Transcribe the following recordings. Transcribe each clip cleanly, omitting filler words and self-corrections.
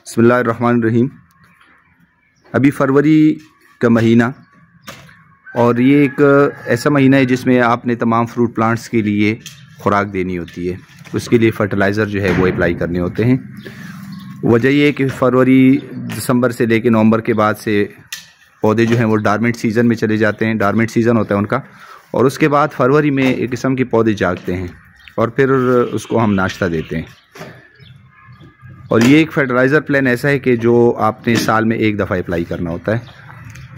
बिस्मिल्लाहिर्रहमानिर्रहीम। अभी फरवरी का महीना और ये एक ऐसा महीना है जिसमें आपने तमाम फ्रूट प्लांट्स के लिए खुराक देनी होती है। उसके लिए फ़र्टिलाइज़र जो है वो अप्लाई करने होते हैं। वजह ये है कि फरवरी दिसंबर से लेकर नवंबर के बाद से पौधे जो हैं वो डॉर्मेंट सीज़न में चले जाते हैं। डॉर्मेंट सीज़न होता है उनका, और उसके बाद फरवरी में एक किस्म के पौधे जागते हैं और फिर उसको हम नाश्ता देते हैं। और ये एक फर्टिलाइज़र प्लान ऐसा है कि जो आपने साल में एक दफ़ा अप्लाई करना होता है।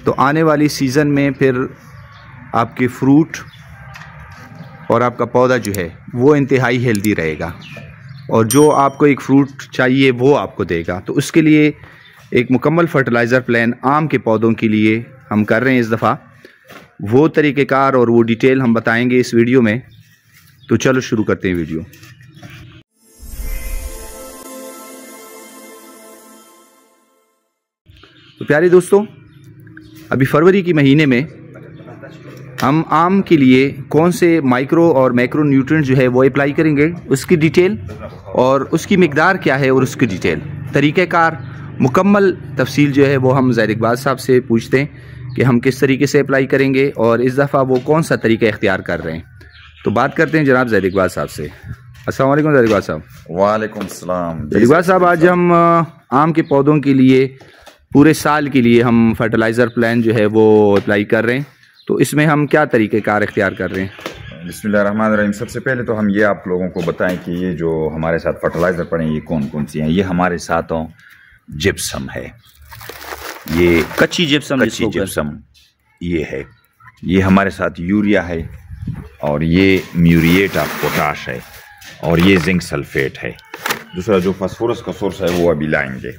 तो आने वाली सीज़न में फिर आपके फ्रूट और आपका पौधा जो है वो इंतहाई हेल्दी रहेगा, और जो आपको एक फ्रूट चाहिए वो आपको देगा। तो उसके लिए एक मुकम्मल फर्टिलाइज़र प्लान आम के पौधों के लिए हम कर रहे हैं इस दफ़ा। वो तरीक़ेकार और वो डिटेल हम बताएंगे इस वीडियो में। तो चलो शुरू करते हैं वीडियो। तो प्यारे दोस्तों, अभी फरवरी के महीने में हम आम के लिए कौन से माइक्रो और मैक्रो न्यूट्रिएंट जो है वो अप्लाई करेंगे, उसकी डिटेल और उसकी मिकदार क्या है और उसकी डिटेल तरीक़ेकार मुकम्मल तफसील जो है वो हम ज़ैद इकबाल साहब से पूछते हैं कि हम किस तरीके से अप्लाई करेंगे और इस दफ़ा वो कौन सा तरीका इख्तियार कर रहे हैं। तो बात करते हैं जनाब ज़ैद इकबाल साहब से। अस्सलाम वालेकुम ज़ैद इकबाल साहब। वालेकुम सलाम। ज़ैद इकबाल साहब, आज हम आम के पौधों के लिए पूरे साल के लिए हम फर्टिलाइज़र प्लान जो है वो अप्लाई कर रहे हैं। तो इसमें हम क्या तरीक़ेकार इख्तियार कर रहे हैं? बिस्मिल्लाहिर्रहमानिर्रहीम। सबसे पहले तो हम ये आप लोगों को बताएं कि ये जो हमारे साथ फर्टिलाइज़र पड़े हैं ये कौन कौन सी हैं। ये हमारे साथों जिप्सम है, ये कच्ची जिप्सम ये है, ये हमारे साथ यूरिया है, और ये म्यूरिएट ऑफ पोटाश है, और ये जिंक सल्फेट है। दूसरा जो फास्फोरस का सोर्स है वो अभी लाएंगे।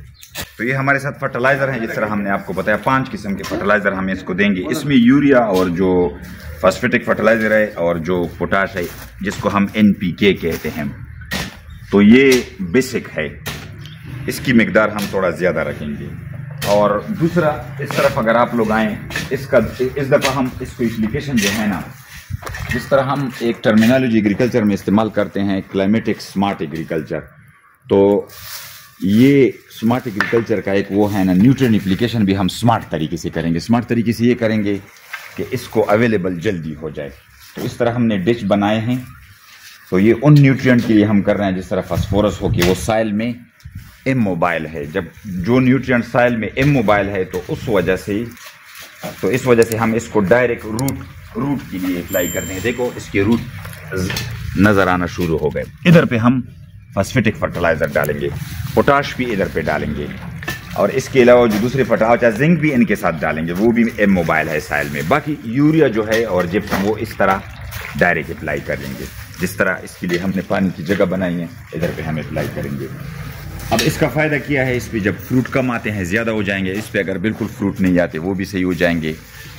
तो ये हमारे साथ फर्टिलाइज़र हैं। जिस तरह हमने आपको बताया 5 किस्म के फर्टिलाइज़र हम इसको देंगे। इसमें यूरिया और जो फास्फेटिक फर्टिलाइज़र है और जो पोटाश है जिसको हम NPK कहते हैं, तो ये बेसिक है। इसकी मिकदार हम थोड़ा ज़्यादा रखेंगे। और दूसरा, इस तरफ अगर आप लोग आएँ, इसका इस दफ़ा हम इसको एप्लीकेशन जो है ना, जिस तरह हम एक टर्मिनोलॉजी एग्रीकल्चर में इस्तेमाल करते हैं क्लाइमेटिक स्मार्ट एग्रीकल्चर, तो ये स्मार्ट एग्रीकल्चर का एक वो है ना, न्यूट्रिएंट एप्लीकेशन भी हम स्मार्ट तरीके से करेंगे। स्मार्ट तरीके से ये करेंगे कि इसको अवेलेबल जल्दी हो जाए। तो इस तरह हमने डिश बनाए हैं। तो ये उन न्यूट्रिएंट के लिए हम कर रहे हैं जिस तरह फास्फोरस हो कि वो साइल में इमोबाइल है। जब जो न्यूट्रिएंट साइल में इमोबाइल है तो इस वजह से हम इसको डायरेक्ट रूट के लिए अप्लाई करते हैं। देखो इसके रूट नज़र आना शुरू हो गए। इधर पे हम फास्फेटिक फर्टिलाइज़र डालेंगे, पोटाश भी इधर पे डालेंगे, और इसके अलावा जो दूसरे फर्टिलाइज़र जिंक भी इनके साथ डालेंगे, वो भी इमोबाइल है साइल में। बाकी यूरिया जो है और जिप्सम वो इस तरह डायरेक्ट अप्लाई कर लेंगे। जिस तरह इसके लिए हमने पानी की जगह बनाई है, इधर पे हम अप्लाई करेंगे। अब इसका फ़ायदा क्या है, इस पर जब फ्रूट कम आते हैं ज़्यादा हो जाएंगे, इस पर अगर बिल्कुल फ्रूट नहीं आते वो भी सही हो जाएंगे,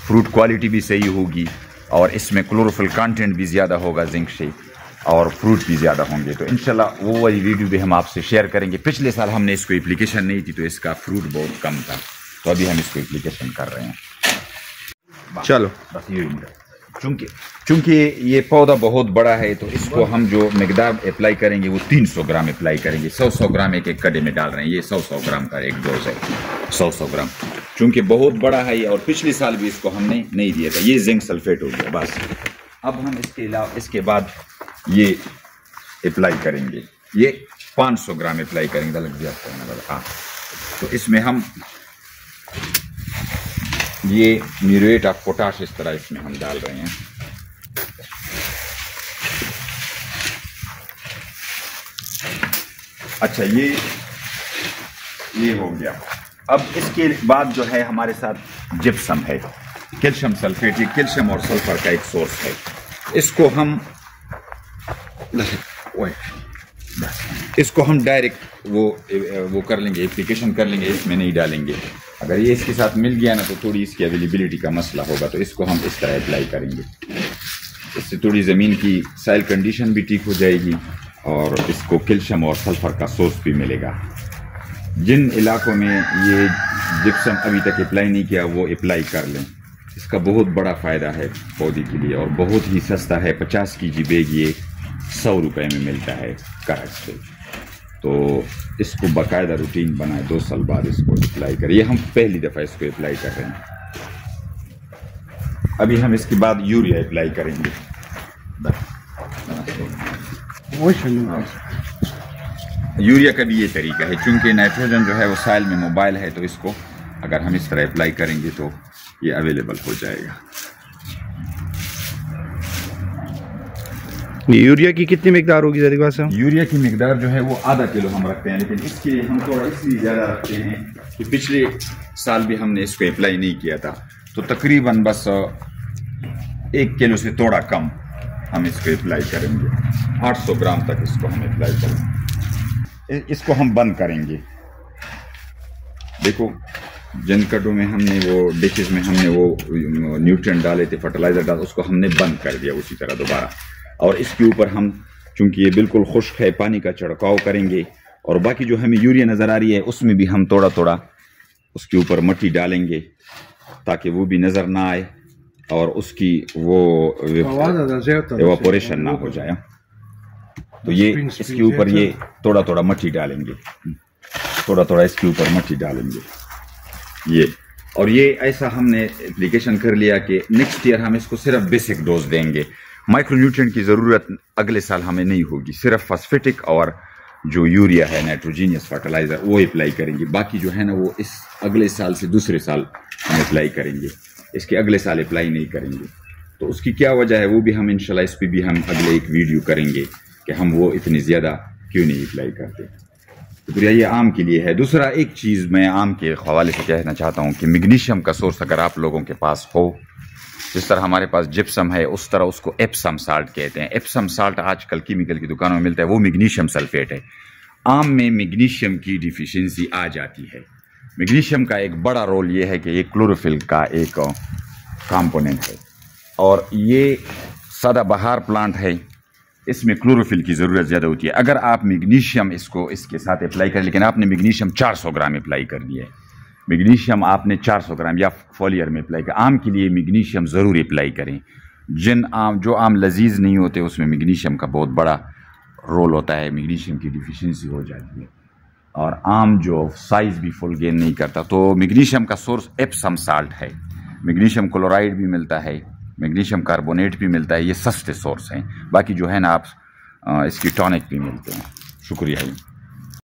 फ्रूट क्वालिटी भी सही होगी, और इसमें क्लोरोफिल कंटेंट भी ज़्यादा होगा जिंक से, और फ्रूट भी ज़्यादा होंगे। तो इंशाल्लाह वो वाली वीडियो भी हम आपसे शेयर करेंगे। पिछले साल हमने इसको एप्लीकेशन नहीं थी तो इसका फ्रूट बहुत कम था, तो अभी हम इसको एप्लीकेशन कर रहे हैं। चलो बस ये चूँकि ये पौधा बहुत बड़ा है, तो इसको हम जो मिकदार अप्लाई करेंगे वो 300 ग्राम अप्लाई करेंगे। 100 ग्राम एक कड़े में डाल रहे हैं। ये 100 ग्राम का एक डोज है, 100 ग्राम। चूँकि बहुत बड़ा है और पिछले साल भी इसको हमने नहीं दिया था। ये जिंक सल्फेट हो गया बस। अब हम इसके बाद ये अप्लाई करेंगे। ये 500 ग्राम अप्लाई करेंगे। हाँ, तो इसमें हम ये म्यूरेट ऑफ पोटाश इस तरह इसमें हम डाल रहे हैं। अच्छा, ये हो गया। अब इसके बाद जो है हमारे साथ जिप्सम है, कैल्शियम सल्फेट। ये कैल्शियम और सल्फर का एक सोर्स है। इसको हम डायरेक्ट वो कर लेंगे, एप्लीकेशन कर लेंगे, इसमें नहीं डालेंगे। अगर ये इसके साथ मिल गया ना तो थोड़ी इसकी अवेलेबिलिटी का मसला होगा, तो इसको हम इस तरह अप्लाई करेंगे। इससे थोड़ी ज़मीन की सॉइल कंडीशन भी ठीक हो जाएगी और इसको कैल्शियम और सल्फर का सोर्स भी मिलेगा। जिन इलाकों में ये जिप्सम अभी तक अप्लाई नहीं किया वो अप्लाई कर लें। इसका बहुत बड़ा फ़ायदा है पौधे के लिए, और बहुत ही सस्ता है। 50 kg बैग ये 100 रुपये में मिलता है करक से। तो इसको बाकायदा रूटीन बनाए, 2 साल बाद इसको अप्लाई करें। ये हम पहली दफ़ा इसको अप्लाई कर रहे हैं। अभी हम इसके बाद यूरिया अप्लाई करेंगे। यूरिया का भी ये तरीका है, चूंकि नाइट्रोजन जो है वो साइल में मोबाइल है, तो इसको अगर हम इस तरह अप्लाई करेंगे तो ये अवेलेबल हो जाएगा। यूरिया की कितनी मिकदार होगी ज़रा पास? यूरिया की मिकदार जो है वो आधा किलो हम रखते हैं, लेकिन इसके लिए हम थोड़ा इसलिए ज़्यादा रखते हैं कि पिछले साल भी हमने इसको अप्लाई नहीं किया था, तो तकरीबन बस 1 किलो से थोड़ा कम हम इसको अप्लाई करेंगे। 800 ग्राम तक इसको हम अप्लाई करेंगे। इसको हम बंद करेंगे। देखो जिन कटों में हमने वो डिशेस में हमने वो न्यूट्रिएंट डाले थे, फर्टिलाइजर डाले, उसको हमने बंद कर दिया उसी तरह दोबारा। और इसके ऊपर हम, चूंकि ये बिल्कुल खुश्क है, पानी का छिड़काव करेंगे। और बाकी जो हमें यूरिया नज़र आ रही है उसमें भी हम थोड़ा थोड़ा उसके ऊपर मिट्टी डालेंगे ताकि वो भी नज़र ना आए और उसकी वो एवापोरेशन ना हो जाए। तो ये इसके ऊपर ये थोड़ा थोड़ा मिट्टी डालेंगे, थोड़ा थोड़ा इसके ऊपर मिट्टी डालेंगे ये। और ये ऐसा हमने एप्लीकेशन कर लिया कि नेक्स्ट ईयर हम इसको सिर्फ बेसिक डोज देंगे। माइक्रोन्यूट्रिएंट की ज़रूरत अगले साल हमें नहीं होगी, सिर्फ फॉस्फेटिक और जो यूरिया है नाइट्रोजीनियस फर्टिलाइजर वो अप्लाई करेंगे। बाकी जो है ना वो इस अगले साल से दूसरे साल हम अप्लाई करेंगे, इसके अगले साल अप्लाई नहीं करेंगे। तो उसकी क्या वजह है वो भी हम इंशाल्लाह इस पर भी हम अगले एक वीडियो करेंगे कि हम वो इतनी ज़्यादा क्यों नहीं अप्लाई करते। तो फिर ये आम के लिए है। दूसरा एक चीज़ मैं आम के हवाले से कहना चाहता हूँ कि मैग्नीशियम का सोर्स अगर आप लोगों के पास हो, जिस तरह हमारे पास जिप्सम है उस तरह उसको एप्सम साल्ट कहते हैं। एप्सम साल्ट आजकल केमिकल की दुकानों में मिलता है, वो मैग्नीशियम सल्फेट है। आम में मैग्नीशियम की डिफिशियंसी आ जाती है। मैग्नीशियम का एक बड़ा रोल ये है कि ये क्लोरोफिल का एक कंपोनेंट है और ये सदाबहार प्लांट है, इसमें क्लोरोफिल की ज़रूरत ज़्यादा होती है। अगर आप मैग्नीशियम इसको इसके साथ अप्लाई करें, लेकिन आपने मैग्नीशियम 400 ग्राम अप्लाई कर दिया है, मैग्नीशियम आपने 400 ग्राम या फोलियर में अप्लाई करें। आम के लिए मैग्नीशियम ज़रूर अप्लाई करें। जो आम लजीज नहीं होते उसमें मैग्नीशियम का बहुत बड़ा रोल होता है, मैग्नीशियम की डिफिशियंसी हो जाती है। और आम जो साइज़ भी फुल गेन नहीं करता, तो मैग्नीशियम का सोर्स एप्सम साल्ट है। मैग्नीशियम क्लोराइड भी मिलता है, मैग्नीशियम कार्बोनेट भी मिलता है, ये सस्ते सोर्स हैं। बाकी जो है ना आप इसकी टॉनिक भी मिलते हैं। शुक्रिया।